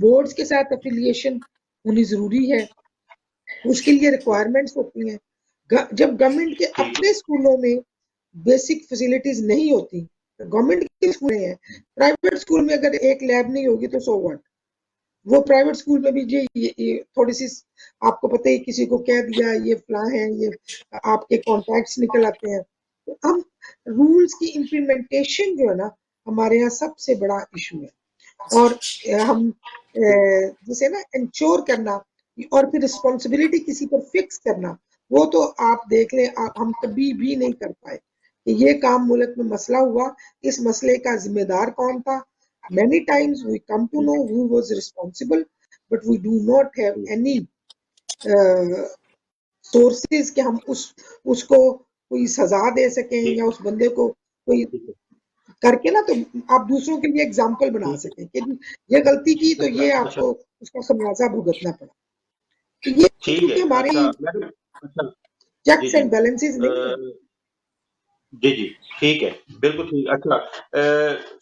بورڈز کے ساتھ افیلیشن ہونی ضروری ہے, اس کے لیے ریکوائرمنٹس ہوتی ہیں. جب گورنمنٹ کے اپنے اسکولوں میں بیسک فیسلٹیز نہیں ہوتی, گورنمنٹ کے اسکول ہیں, پرائیویٹ اسکول میں اگر ایک لیب نہیں ہوگی تو سو واٹ, وہ پرائیویٹ اسکول میں بھی یہ تھوڑی سی آپ کو پتہ ہے کسی کو کہہ دیا یہ فلاں ہیں, یہ آپ کے کانٹیکٹس نکل آتے ہیں. ہم رولز کی امپلیمنٹیشن جو ہے نا ہمارے یہاں سب سے بڑا ایشو ہے, اور ہم جسے نا انشور کرنا اور پھر رسپانسبلٹی کسی پر فکس کرنا, وہ تو آپ دیکھ لیں ہم کبھی بھی نہیں کر پائے کہ یہ کام ملک میں مسئلہ ہوا, اس مسئلے کا ذمہ دار کون تھا. Many times we come to know who was responsible, but we do not have any sources کہ ہم اس کو کوئی سزا دے سکیں یا اس بندے کو کوئی کر کے نا تو آپ دوسروں کے لیے اگزامپل بنا سکیں کہ یہ غلطی کی تو یہ آپ کو اس کا خمیازہ بھگتنا پڑا. تو یہ کیونکہ ہماری چیکس اینڈ بیلنسز نہیں ہے. جی ٹھیک ہے, بالکل ٹھیک. اچھا,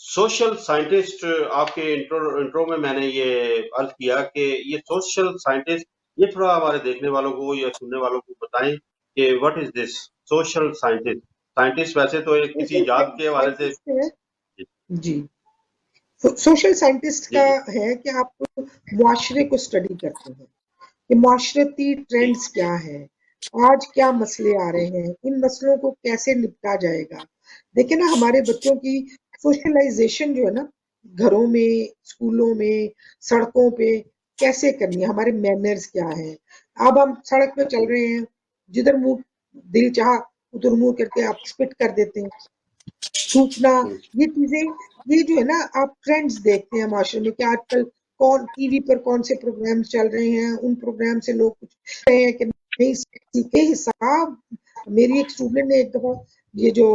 سوشل سائنٹسٹ آپ کے انٹرو میں نے یہ عرض کیا کہ یہ سوشل سائنٹسٹ, یہ تھوڑا ہمارے دیکھنے والوں کو یا سننے والوں کو بتائیں کہ what is this social scientist. Scientist ویسے تو ایک کسی ایجاد کے حوالے سے جی, سوشل سائنٹسٹ کا ہے کہ آپ معاشرے کو اسٹڈی کرتے ہیں کہ معاشرتی ٹرینڈز کیا ہے, آج کیا مسئلے آ رہے ہیں, ان مسئلوں کو کیسے نپٹا جائے گا. دیکھیں نا ہمارے بچوں کی سوشلائزیشن جو ہے نا گھروں میں, اسکولوں میں, سڑکوں پہ کیسے کرنی ہے, ہمارے مینرز کیا ہیں. اب ہم سڑک پہ چل رہے ہیں, جدھر منہ دل چاہا ادھر منہ کر کے آپ اسپٹ کر دیتے ہیں, تھوکنا, یہ چیزیں یہ جو ہے نا آپ ٹرینڈز دیکھتے ہیں معاشرے میں کہ آج کل کون ٹی وی پر کون سے پروگرام چل رہے ہیں, ان پروگرام سے لوگ کچھ رہے ہیں کہ نہیں سیکھے. حساب میری ایک اسٹوڈنٹ نے ایک دفعہ یہ جو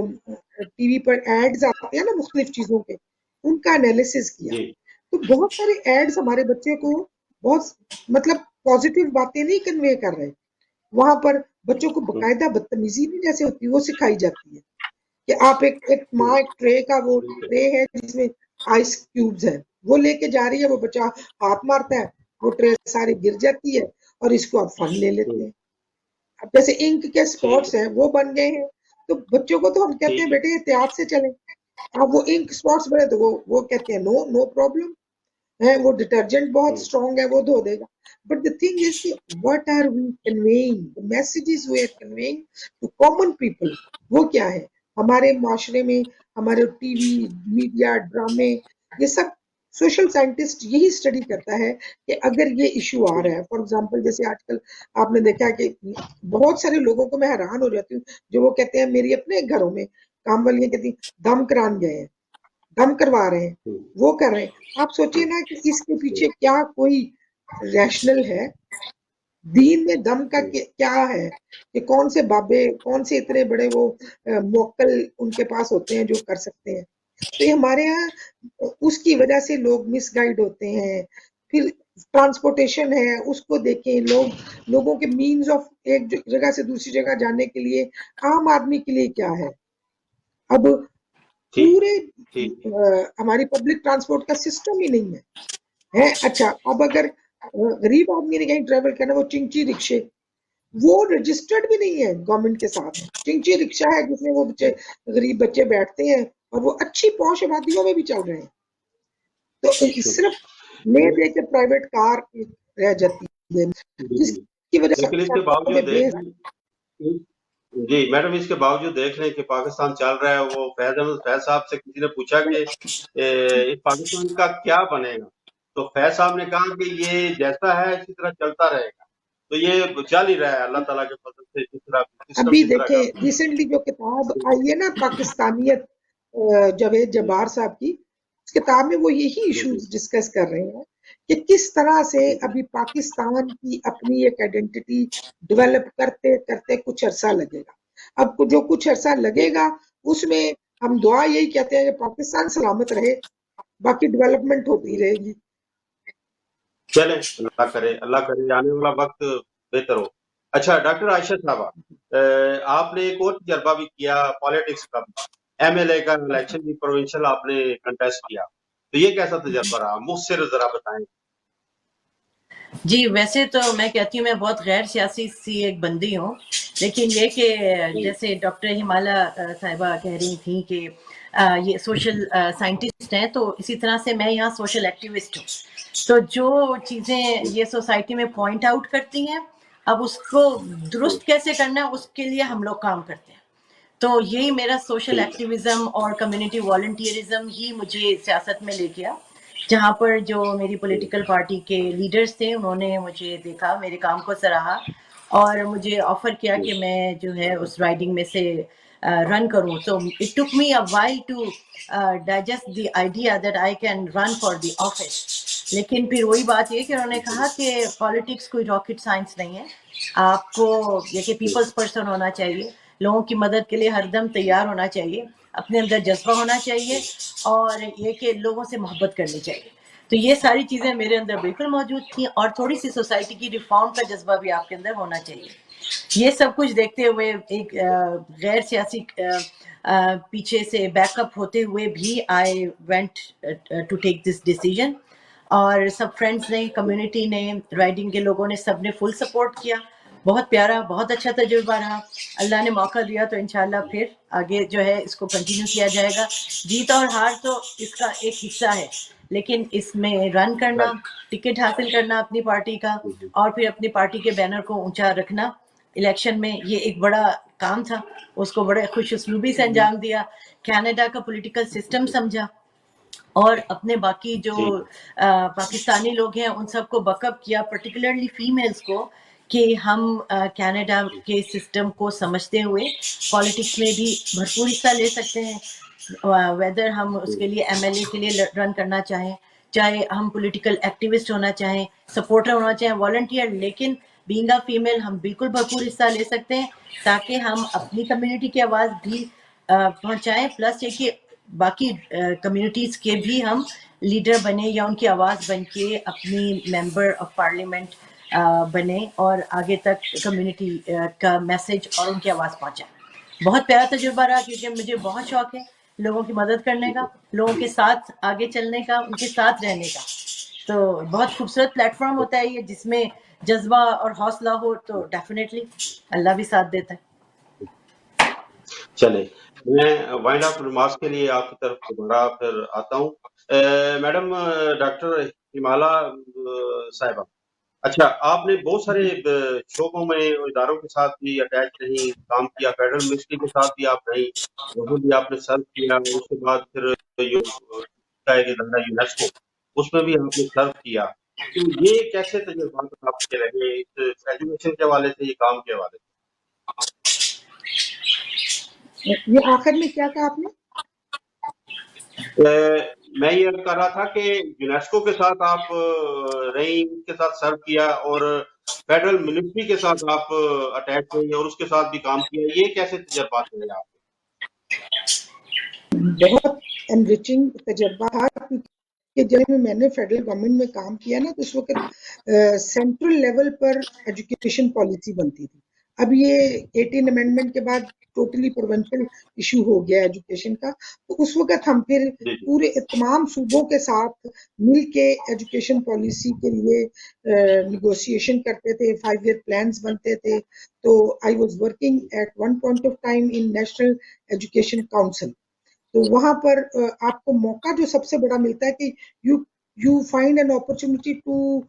ٹی وی پر ایڈز آتے ہیں نا مختلف چیزوں کے, ان کا انالیسس کیا تو بہت سارے ایڈز ہمارے بچے کو بہت مطلب پازیٹیو باتیں نہیں کنوے کر رہے. وہاں پر بچوں کو باقاعدہ بدتمیزی بھی جیسے ہوتی ہے وہ سکھائی جاتی ہے کہ آپ ایک ماں ایک ٹرے کا وہ ٹرے ہے جس میں آئس کیوبز ہیں, وہ لے کے جا رہی ہے, وہ بچہ ہاتھ مارتا ہے, وہ ٹرے ساری گر جاتی ہے اور اس کو آپ فن لے لیتے ہیں. اب جیسے انک کے اسپاٹس ہیں وہ بن گئے ہیں تو بچوں کو تو ہم کہتے ہیں بیٹے احتیاط سے چلیں. اب وہ انک اسپاٹس بنے تو وہ کہتے ہیں نو پرابلم, ہے وہ ڈٹرجنٹ بہت اسٹرانگ ہے وہ دھو دے گا. بٹ دا تھنگ از کہ what are we conveying, the messages we are conveying to common people, وہ کیا ہے ہمارے معاشرے میں. ہمارے ٹی وی, میڈیا, ڈرامے, یہ سب سوشل سائنٹسٹ یہی اسٹڈی کرتا ہے کہ اگر یہ ایشو آ رہا ہے, فار ایگزامپل جیسے آج کل آپ نے دیکھا کہ بہت سارے لوگوں کو میں حیران ہو جاتی ہوں جو وہ کہتے ہیں میری اپنے گھروں میں کام والیاں کہتی ہیں دم کران گئے ہیں, دم کروا رہے ہیں, وہ کر رہے ہیں. آپ سوچئے نا کہ اس کے پیچھے کیا کوئی ریشنل ہے. دین میں دم کا کیا ہے کہ کون سے بابے, کون سے اتنے بڑے وہ موکل ان کے پاس ہوتے ہیں جو کر سکتے ہیں. تو یہ ہمارے ہاں اس کی وجہ سے لوگ مس گائیڈ ہوتے ہیں. پھر ٹرانسپورٹیشن ہے اس کو دیکھیں, لوگوں کے مینز آف ایک جگہ سے دوسری جگہ جانے کے لیے عام آدمی کے لیے کیا ہے. اب پورے ہماری پبلک ٹرانسپورٹ کا سسٹم ہی نہیں ہے. اچھا اب اگر غریب آدمی نے کہیں ٹریول کرنا, وہ چنچی رکشے وہ رجسٹرڈ بھی نہیں ہے گورنمنٹ کے ساتھ. چنچی رکشا ہے جس میں وہ غریب بچے بیٹھتے ہیں اور وہ اچھی پوش آبادیوں میں بھی چل رہے ہیں. تو صرف لے دے کے پرائیویٹ کار رہ جاتی ہے جس کی وجہ سے لیکن اس کے باوجود جی میڈم اس کے باوجود دیکھ رہے ہیں کہ پاکستان چل رہا ہے. وہ فیض صاحب سے کسی نے پوچھا کہ پاکستان کا کیا بنے گا, تو فیض صاحب نے کہا کہ یہ جیسا ہے اسی طرح چلتا رہے گا. تو یہ چل ہی رہا ہے اللہ تعالیٰ کے فضل سے جس طرح ابھی دیکھیں ریسنٹلی جو کتاب آئی ہے نا پاکستانیت جاوید جبار صاحب کی, اس کتاب میں وہ یہی ایشوز ڈسکس کر رہے ہیں کہ کس طرح سے ابھی پاکستان کی اپنی ایک آئیڈینٹی ڈیولپ کرتے کرتے کچھ عرصہ لگے گا. اب جو کچھ عرصہ لگے گا اس میں ہم دعا یہی کہتے ہیں کہ پاکستان سلامت رہے, باقی ڈیولپمنٹ ہوتی رہے گی. چلیں اللہ کرے آنے والا وقت بہتر ہو. اچھا ڈاکٹر عائشہ صاحبہ, آپ نے ایک اور تجربہ بھی کیا پالیٹکس کا, ایم ایل اے کا الیکشن بھی پروونشل آپ نے کنٹیسٹ کیا, تو یہ کیسا تجربہ رہا, مجھ ذرا بتائیں. جی ویسے تو میں کہتی ہوں میں بہت غیر سیاسی سی ایک بندی ہوں, لیکن یہ کہ جیسے ڈاکٹر ہمالا صاحبہ کہہ رہی تھیں کہ یہ سوشل سائنٹسٹ ہیں, تو اسی طرح سے میں یہاں سوشل ایکٹیوسٹ ہوں. تو جو چیزیں یہ سوسائٹی میں پوائنٹ آؤٹ کرتی ہیں, اب اس کو درست کیسے کرنا ہے اس کے لیے ہم لوگ کام کرتے ہیں. تو یہی میرا سوشل ایکٹیویزم اور کمیونٹی والنٹیئرزم ہی مجھے سیاست میں لے گیا, جہاں پر جو میری پولیٹیکل پارٹی کے لیڈرز تھے انہوں نے مجھے دیکھا, میرے کام کو سراہا اور مجھے آفر کیا کہ میں جو ہے اس رائڈنگ میں سے رن کروں. تو it took me a while to digest the idea that I can run for the office. لیکن پھر وہی بات یہ کہ انہوں نے کہا کہ پالیٹکس کوئی راکٹ سائنس نہیں ہے, آپ کو یہ کہ پیپلز پرسن ہونا چاہیے, لوگوں کی مدد کے لیے ہر دم تیار ہونا چاہیے, اپنے اندر جذبہ ہونا چاہیے, اور یہ کہ لوگوں سے محبت کرنی چاہیے. تو یہ ساری چیزیں میرے اندر بالکل موجود تھیں, اور تھوڑی سی سوسائٹی کی ریفارم کا جذبہ بھی آپ کے اندر ہونا چاہیے. یہ سب کچھ دیکھتے ہوئے ایک غیر سیاسی پیچھے سے بیک اپ ہوتے ہوئے بھی I went to take this decision. اور سب فرینڈس نے, کمیونٹی نے, رائڈنگ کے لوگوں نے, سب نے فل سپورٹ کیا. بہت پیارا, بہت اچھا تجربہ رہا. اللہ نے موقع دیا تو انشاءاللہ پھر آگے جو ہے اس کو کنٹینیو کیا جائے گا. جیت اور ہار تو اس کا ایک حصہ ہے, لیکن اس میں رن کرنا, ٹکٹ حاصل کرنا اپنی پارٹی کا, اور پھر اپنی پارٹی کے بینر کو اونچا رکھنا الیکشن میں, یہ ایک بڑا کام تھا. اس کو بڑے خوش اسلوبی سے انجام دیا, کینیڈا کا پولیٹیکل سسٹم سمجھا, اور اپنے باقی جو پاکستانی لوگ ہیں ان سب کو بک اپ کیا, پرٹیکولرلی فیمیلز کو, کہ ہم کینیڈا کے سسٹم کو سمجھتے ہوئے پالیٹکس میں بھی بھرپور حصہ لے سکتے ہیں, ویدر ہم اس کے لیے ایم ایل اے کے لیے رن کرنا چاہیں, چاہے ہم پولیٹیکل ایکٹیوسٹ ہونا چاہیں, سپورٹر ہونا چاہیں, والنٹیئر, لیکن بینگ اے فیمیل ہم بالکل بھرپور حصہ لے سکتے ہیں تاکہ ہم اپنی کمیونٹی کی آواز بھی پہنچائیں, پلس یہ کہ باقی کمیونٹیز کے بھی ہم لیڈر بنے یا ان کی آواز بن کے اپنی ممبر آف پارلیمنٹ بنے اور آگے تک کمیونٹی کا میسج اور ان کی آواز پہنچائیں. بہت پیارا تجربہ رہا, کیونکہ مجھے بہت شوق ہے لوگوں کی مدد کرنے کا, لوگوں کے ساتھ آگے چلنے کا, ان کے ساتھ رہنے کا. تو بہت خوبصورت پلیٹ فارم ہوتا ہے یہ, جس میں جذبہ اور حوصلہ ہو تو ڈیفینیٹلی اللہ بھی ساتھ دیتا ہے. چلے میں وائنڈ اپ ریمارکس کے لیے آپ کی طرف دوبارہ پھر آتا ہوں. میڈم ڈاکٹر ہمالہ صاحبہ، اچھا آپ نے بہت سارے شعبوں میں اداروں کے ساتھ بھی اٹیچ رہی، کام کیا، فیڈرل منسٹری کے ساتھ بھی آپ رہی، وہاں بھی آپ نے سرو کیا، اس کے بعد پھر یونیسکو اس میں بھی آپ نے سرو کیا. تو یہ کیسے تجربات آپ کے رہے ایجوکیشن کے حوالے سے، یہ کام کے حوالے سے؟ یہ آخر میں کیا کہا آپ نے؟ میں یہ کر رہا تھا کہ یونیسکو کے ساتھ آپ رہی، اس کے ساتھ سرو کیا، اور فیڈرل منسٹری کے ساتھ آپ اٹیچ رہی اور اس کے ساتھ بھی کام کیا. یہ کیسے تجربات رہے آپ کے؟ بہت انریچنگ تجربہ تھا، کہ جب میں نے فیڈرل گورنمنٹ میں کام کیا نا تو اس وقت سینٹرل لیول پر ایجوکیشن پالیسی بنتی تھی. اب یہ 18 امینڈمنٹ کے بعد ٹوٹلی پروونشل ایشو ہو گیا ایجوکیشن کا. تو اس وقت ہم پھر پورے تمام صوبوں کے ساتھ مل کے ایجوکیشن پالیسی کے لیے نیگوسیشن کرتے تھے، 5 ایئر پلانز بنتے تھے. تو I was working at one point of time in National Education Council. تو وہاں پر آپ کو موقع جو سب سے بڑا ملتا ہے کہ you find an opportunity to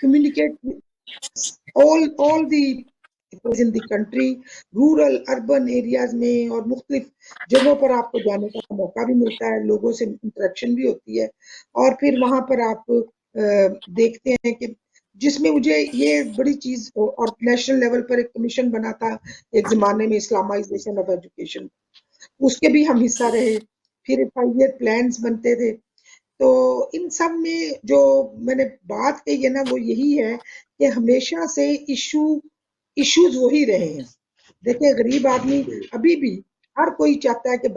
communicate all the in the country, rural urban areas میں اور مختلف جگہوں پر آپ کو جانے کا موقع بھی ملتا ہے، لوگوں سے انٹریکشن بھی ہوتی ہے. اور پھر وہاں پر آپ دیکھتے ہیں کہ جس میں مجھے یہ بڑی چیز، اور نیشنل لیول پر ایک کمیشن بنا تھا ایک زمانے میں، اسلامائزیشن آف ایجوکیشن، اس کے بھی ہم حصہ رہے. پھر 5 ایئر پلانز بنتے تھے. تو ان سب میں جو میں نے بات کہی ہے نا وہ یہی ہے کہ ہمیشہ سے ایشوز وہی رہے ہیں. دیکھیں غریب آدمی ابھی بھی ہر کوئی چاہتا ہے کہ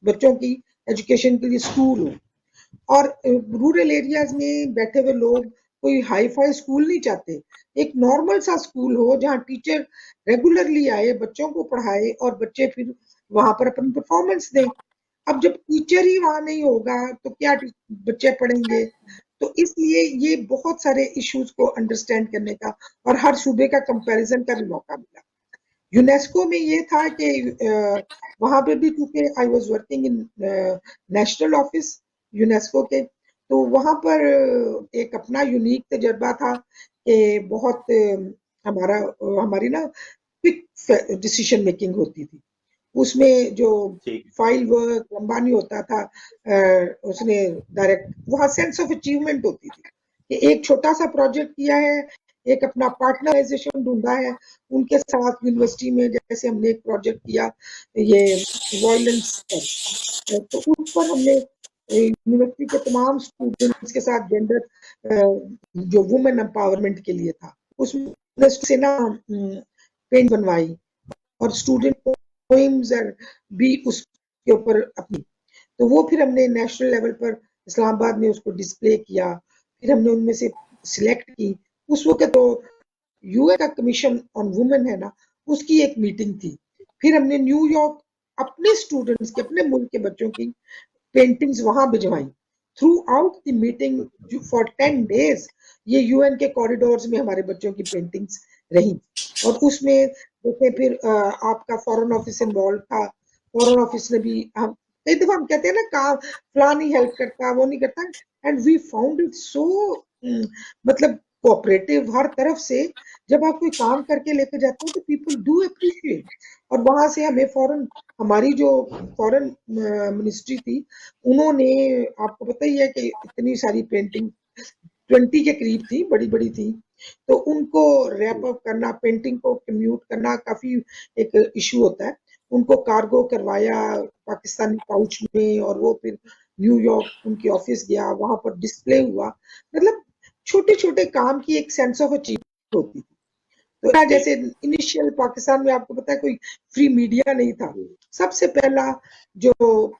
بچوں کی ایجوکیشن کے لیے اسکول ہو. اور رورل ایریاز میں بیٹھے ہوئے لوگ کوئی ہائی فائی اسکول نہیں چاہتے، ایک نارمل سا اسکول ہو جہاں ٹیچر ریگولرلی آئے، بچوں کو پڑھائے اور بچے پھر وہاں پر اپنی پرفارمنس دیں. اب جب ٹیچر ہی وہاں نہیں ہوگا تو کیا بچے پڑھیں گے؟ تو اس لیے یہ بہت سارے ایشوز کو انڈرسٹینڈ کرنے کا اور ہر صوبے کا کمپیریزن کا بھی موقع ملا. یونیسکو میں یہ تھا کہ وہاں پہ بھی کیونکہ آئی was working in national office UNESCO کے، تو وہاں پر ایک اپنا یونیک تجربہ تھا کہ بہت ہماری نا کوئک ڈیسیشن میکنگ ہوتی تھی. اس میں جو فائل ورک لمبا نہیں ہوتا تھا، اس نے ڈائریکٹ وہاں سینس آف اچیومنٹ ہوتی تھی کہ ایک چھوٹا سا پروجیکٹ کیا ہے، ایک اپنا پارٹنرائزیشن ڈھونڈا ہے ان کے ساتھ. یونیورسٹی میں جیسے ہم نے ایک پروجیکٹ کیا یہ وائلنس پر، تو اس پر ہم نے یونیورسٹی کے تمام اسٹوڈنٹس کے ساتھ جینڈر جو وومن امپاورمنٹ کے لیے تھا اس میں سے نا پینٹ بنوائی اور اسٹوڈنٹ پوئمز بھی اس کے اوپر اپنی. تو وہ پھر ہم نے نیشنل لیول پر اسلام آباد میں اس کو ڈسپلے کیا. پھر ہم نے ان میں سے سلیکٹ کی. اس وقت تو یو اے کا کمیشن آن وومن ہے نا، اس کی ایک میٹنگ تھی. پھر ہم نے نیو یارک اپنے اسٹوڈنٹس کے، اپنے ملک کے بچوں کی پینٹنگز وہاں بھجوائیں. Throughout the meeting for 10 days یہ یو این کے کوریڈورز میں ہمارے بچوں کی پینٹنگز رہیں. اور اس میں دیکھیں پھر آپ کا فورن آفس انوالو تھا. فورن آفس نے بھی کئی دفعہ ہم کہتے ہیں نا کام فلاں نہیں ہیلپ کرتا، وہ نہیں کرتا، and we found it so مطلب کوآپریٹو ہر طرف سے. جب آپ کوئی کام کر کے لے کے جاتے ہیں تو پیپل ڈو اپریشیٹ. اور وہاں سے ہمیں فورن ہماری جو فورن منسٹری تھی انہوں نے، آپ کو پتہ ہی ہے کہ اتنی ساری پینٹنگ 20 کے قریب تھی، بڑی بڑی تھی، تو ان کو ریپ اپ کرنا، پینٹنگ کو کمیوٹ کرنا کافی ایک ایشو ہوتا ہے. ان کو کارگو کروایا پاکستانی پاؤچ میں اور وہ پھر نیو یارک ان کی آفس گیا، وہاں پر ڈسپلے ہوا. مطلب چھوٹے چھوٹے کام کی ایک سینس آف اچیومنٹ ہوتی تھی. تو جیسے انیشیل پاکستان میں آپ کو پتا ہے کوئی فری میڈیا نہیں تھا. سب سے پہلا جو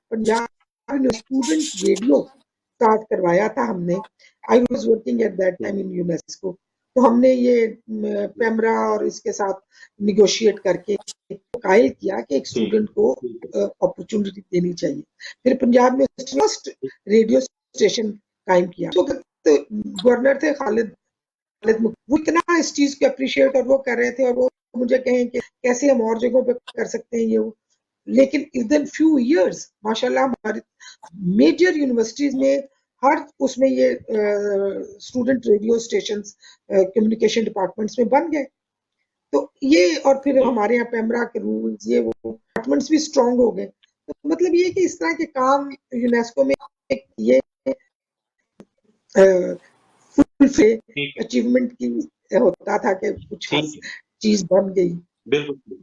پنجاب نے اسٹوڈنٹ ریڈیو اسٹارٹ کروایا تھا ہم نے. I was working at that time in UNESCO. تو ہم نے یہ پیمرا اور اس کے ساتھ نیگوشیٹ کر کے قائل کیا کہ ایک اسٹوڈنٹ کو اپرچونٹی دینی چاہیے. پھر پنجاب میں فرسٹ ریڈیو اسٹیشن قائم کیا. تو گورنر تھے خالد، وہ اتنا اس چیز کو اپریشیٹ اور وہ کر رہے تھے اور وہ مجھے کہیں کہ کیسے ہم اور جگہوں پہ کر سکتے ہیں یہ وہ، لیکن ودن فیو ایئرس ماشاءاللہ ہماری میجر یونیورسٹیز میں ہر اس میں یہ student radio stations communication departments میں بن گئے. تو یہ اور پھر ہمارے یہاں پیمرا کے رولز یہ وہ ڈپارٹمنٹس بھی اسٹرانگ ہو گئے. تو مطلب یہ کہ اس طرح کے کام یونیسکو میں یہ فل سے اچیومنٹ کی ہوتا تھا کہ کچھ خاص چیز بن گئی. بالکل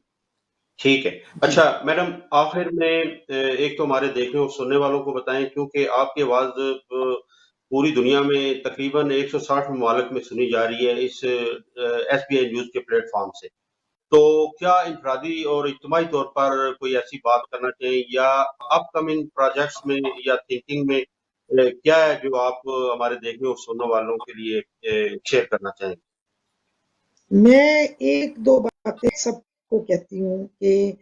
ٹھیک ہے. اچھا میڈم، آخر میں ایک تو ہمارے دیکھنے اور سننے والوں کو بتائیں، کیونکہ آپ کی آواز پوری دنیا میں تقریباً 160 ممالک میں سنی جا رہی ہے اس ایس بی آئی نیوز کے پلیٹ فارم سے، تو کیا انفرادی اور اجتماعی طور پر کوئی ایسی بات کرنا چاہیں یا اپ کمنگ پروجیکٹس میں یا تھنکنگ میں کیا ہے جو آپ ہمارے دیکھنے اور سننے والوں کے لیے شیئر کرنا چاہیں؟ میں ایک دو باتیں سب کو کہتی ہوں کہ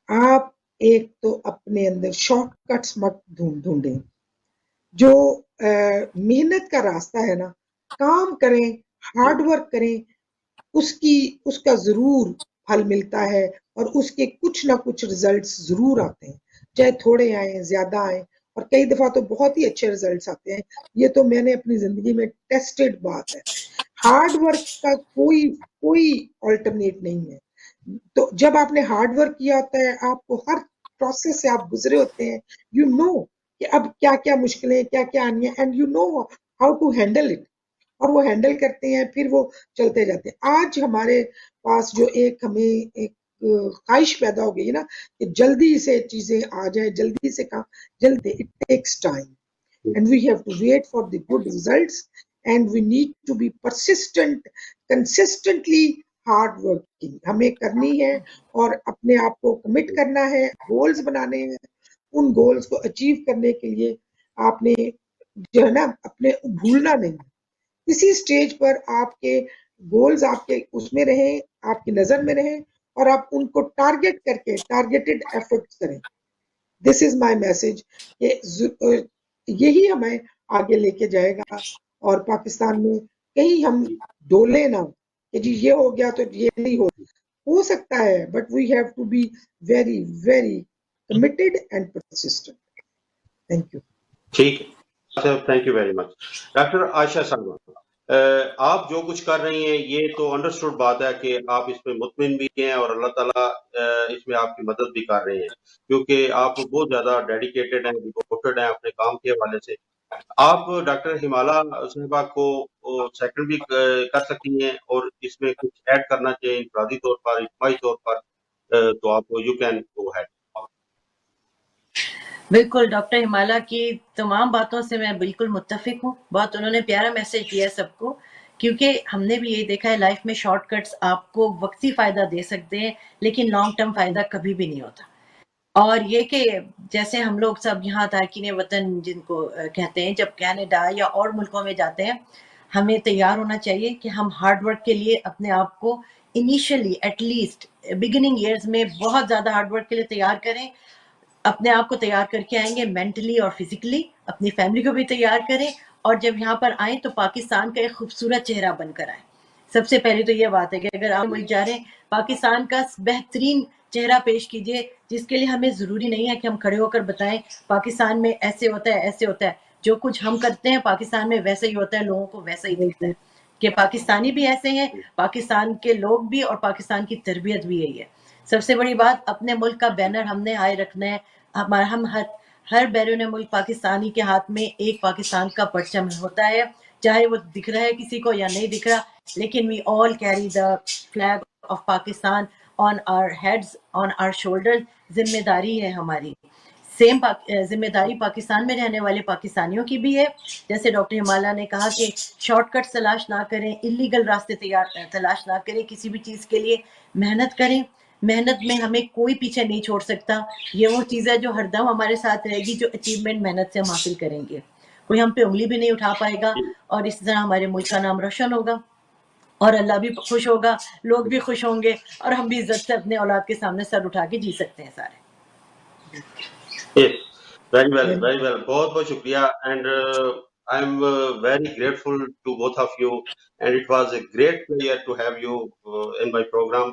آپ ایک تو اپنے اندر شارٹ کٹس مت ڈھونڈیں. جو محنت کا راستہ ہے نا، کام کریں، ہارڈ ورک کریں، اس کا ضرور پھل ملتا ہے اور اس کے کچھ نہ کچھ ریزلٹس ضرور آتے ہیں، چاہے تھوڑے آئیں زیادہ آئیں، اور کئی دفعہ تو بہت ہی اچھے ریزلٹس آتے ہیں. یہ تو میں نے اپنی زندگی میں ٹیسٹڈ بات ہے. ہارڈ ورک کا کوئی آلٹرنیٹ نہیں ہے. تو جب آپ نے ہارڈ ورک کیا ہوتا ہے، آپ کو ہر پروسیس سے آپ گزرے ہوتے ہیں، یو نو کہ اب کیا کیا مشکلیں کیا کیا آنی ہیں، and you know how to handle it, اور وہ ہینڈل کرتے ہیں، پھر وہ چلتے جاتے ہیں. آج ہمارے پاس جو ہمیں ایک خواہش پیدا ہو گئی نا کہ جلدی سے چیزیں آ جائیں، جلدی سے کام جلدی، it takes time and we have to wait for the good results and we need to be persistent consistently hard working ہمیں کرنی ہے، اور اپنے آپ کو کمٹ کرنا ہے، گولز بنانے ہیں. ان گولز کو اچیو کرنے کے لیے آپ نے جو ہے نا اپنے بھولنا نہیں. اسی سٹیج پر آپ کے گولز آپ کے اس میں رہیں، آپ کی نظر میں رہیں، اور آپ ان کو ٹارگٹ کر کے ٹارگیٹڈ ایفرٹس کریں. دس از مائی میسج کہ یہی ہمیں آگے لے کے جائے گا، اور پاکستان میں کہیں ہم ڈولے نہ کہ جی یہ ہو گیا تو یہ نہیں ہو سکتا ہے، but we have to be very very committed and persistent. Thank you. ٹھیک ہے، thank you very much. Doctor Ayesha sahiba, آپ جو کچھ کر رہی ہیں یہ تو انڈرسٹوڈ بات ہے کہ آپ اس میں مطمئن بھی ہیں اور اللہ تعالیٰ اس میں آپ کی مدد بھی کر رہے ہیں، کیونکہ آپ بہت زیادہ ڈیڈیکیٹڈ ہیں، ڈیووٹڈ ہیں اپنے کام کے حوالے سے. آپ ڈاکٹر ہمالہ صاحبہ کو سیکنڈ بھی کر سکتی ہیں، اور اس میں کچھ ایڈ کرنا چاہیں انفرادی طور پر، اجتماعی طور پر، تو آپ یو کین گو ہیڈ. بالکل، ڈاکٹر ہمالہ کی تمام باتوں سے میں بالکل متفق ہوں. بہت انہوں نے پیارا میسج دیا سب کو، کیونکہ ہم نے بھی یہی دیکھا ہے لائف میں شارٹ کٹس آپ کو وقتی فائدہ دے سکتے ہیں لیکن لانگ ٹرم فائدہ کبھی بھی نہیں ہوتا. اور یہ کہ جیسے ہم لوگ سب یہاں تارکین وطن جن کو کہتے ہیں، جب کینیڈا یا اور ملکوں میں جاتے ہیں، ہمیں تیار ہونا چاہیے کہ ہم ہارڈ ورک کے لیے اپنے آپ کو initially at least beginning years میں بہت زیادہ ہارڈ ورک کے لیے تیار کریں. اپنے آپ کو تیار کر کے آئیں گے مینٹلی اور فزیکلی، اپنی فیملی کو بھی تیار کریں، اور جب یہاں پر آئیں تو پاکستان کا ایک خوبصورت چہرہ بن کر آئیں. سب سے پہلے تو یہ بات ہے کہ اگر آپ ملک جا رہے ہیں، پاکستان کا بہترین چہرہ پیش کیجئے، جس کے لیے ہمیں ضروری نہیں ہے کہ ہم کھڑے ہو کر بتائیں پاکستان میں ایسے ہوتا ہے ایسے ہوتا ہے. جو کچھ ہم کرتے ہیں پاکستان میں ویسے ہی ہوتا ہے، لوگوں کو ویسا ہی دکھتا ہے کہ پاکستانی بھی ایسے ہیں، پاکستان کے لوگ بھی، اور پاکستان کی تربیت بھی یہی ہے. سب سے بڑی بات، اپنے ملک کا بینر ہم نے ہائے رکھنا ہے. ہم ہر بیرون ملک پاکستانی کے ہاتھ میں ایک پاکستان کا پرچم ہوتا ہے، چاہے وہ دکھ رہا ہے کسی کو یا نہیں دکھ رہا، لیکن we all carry the flag of Pakistan on our heads, on our shoulder. ذمہ داری ہے ہماری، سیم ذمہ داری پاکستان میں رہنے والے پاکستانیوں کی بھی ہے. جیسے ڈاکٹر ہمالہ نے کہا کہ شارٹ کٹس تلاش نہ کریں، انلیگل راستے تلاش نہ کریں، کسی بھی چیز کے لیے محنت کریں. محنت میں ہمیں کوئی پیچھے نہیں چھوڑ سکتا. یہ وہ چیز ہے جو ہر دم ہمارے ساتھ رہے گی، جو اچیومنٹ محنت سے ہم حاصل کریں گے. کوئی ہم پہ انگلی بھی نہیں اٹھا پائے گا، اور اس طرح ہمارے ملک کا نام روشن ہوگا، اور اللہ بھی خوش ہوگا، لوگ بھی خوش ہوں گے، اور ہم بھی عزت سے اپنے اولاد کے سامنے سر اٹھا کے جی سکتے ہیں سارے. ویری ویل، ویری ویل، بہت بہت شکریہ. And I am very grateful to both of you, and it was a great pleasure to have you in my program.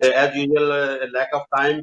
as usual lack of time